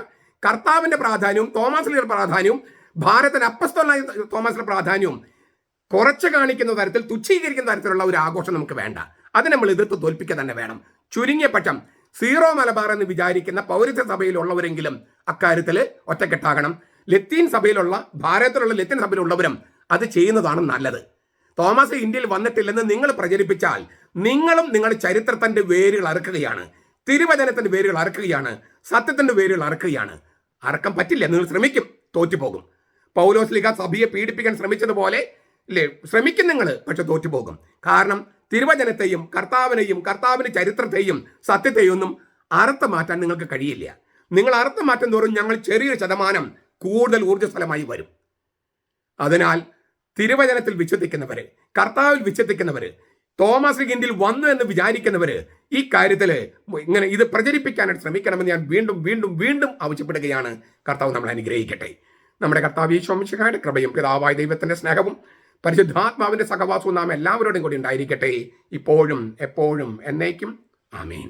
കർത്താവിന്റെ പ്രാധാന്യവും തോമസ് ലീഗയുടെ പ്രാധാന്യവും ഭാരതത്തിന് അപ്പസ്തോലനായ തോമസിന്റെ പ്രാധാന്യവും കുറച്ച് കാണിക്കുന്ന തരത്തിൽ, തുച്ഛീകരിക്കുന്ന തരത്തിലുള്ള ഒരു ആഘോഷം നമുക്ക് വേണ്ട. അത് നമ്മൾ എതിർത്ത് തോൽപ്പിക്കുക തന്നെ വേണം. ചുരുങ്ങിയ പക്ഷം സീറോ മലബാർ എന്ന് വിചാരിക്കുന്ന പൗരത്വ സഭയിലുള്ളവരെങ്കിലും അക്കാര്യത്തിൽ ഒറ്റക്കെട്ടാകണം. ലത്തീൻ സഭയിലുള്ള, ഭാരതത്തിലുള്ള ലത്തീൻ സഭയിലുള്ളവരും അത് ചെയ്യുന്നതാണ് നല്ലത്. തോമസ് ഇന്ത്യയിൽ വന്നിട്ടില്ലെന്ന് നിങ്ങൾ പ്രചരിപ്പിച്ചാൽ നിങ്ങളും നിങ്ങളുടെ ചരിത്രത്തിന്റെ വേരുകൾ അറുക്കുകയാണ്, തിരുവചനത്തിന്റെ വേരുകൾ അറുക്കുകയാണ്, സത്യത്തിന്റെ വേരുകൾ അറുക്കുകയാണ്. അറക്കാൻ പറ്റില്ല. നിങ്ങൾ ശ്രമിക്കും, തോറ്റുപോകും. പൗലോസ് ലീഗ സഭയെ പീഡിപ്പിക്കാൻ ശ്രമിച്ചതുപോലെ ശ്രമിക്കും നിങ്ങൾ, പക്ഷെ തോറ്റുപോകും. കാരണം തിരുവചനത്തെയും കർത്താവിന്റെ ചരിത്രത്തെയും സത്യത്തെയും ഒന്നും അർത്ഥം മാറ്റാൻ നിങ്ങൾക്ക് കഴിയില്ല. നിങ്ങൾ അർത്ഥം മാറ്റം തോറും ഞങ്ങൾ ചെറിയൊരു ശതമാനം കൂടുതൽ ഊർജ്ജസ്വലമായി വരും. അതിനാൽ തിരുവചനത്തിൽ വിശ്വസിക്കുന്നവര്, കർത്താവിൽ വിശ്വസിക്കുന്നവര്, തോമസ് ലീഗ് ഇന്ത്യയിൽ വന്നു എന്ന് വിചാരിക്കുന്നവര് ഈ കാര്യത്തിൽ ഇങ്ങനെ ഇത് പ്രചരിപ്പിക്കാനായിട്ട് ശ്രമിക്കണമെന്ന് ഞാൻ വീണ്ടും വീണ്ടും വീണ്ടും ആവശ്യപ്പെടുകയാണ്. കർത്താവ് നമ്മളെ അനുഗ്രഹിക്കട്ടെ. നമ്മുടെ കർത്താവ് ഈശോ മിശിഹായുടെ കൃപയും പിതാവായ ദൈവത്തിന്റെ സ്നേഹവും പരിശുദ്ധാത്മാവിന്റെ സഹവാസവും നാം എല്ലാവരോടും കൂടി ഉണ്ടായിരിക്കട്ടെ, ഇപ്പോഴും എപ്പോഴും എന്നേക്കും. ആമേൻ.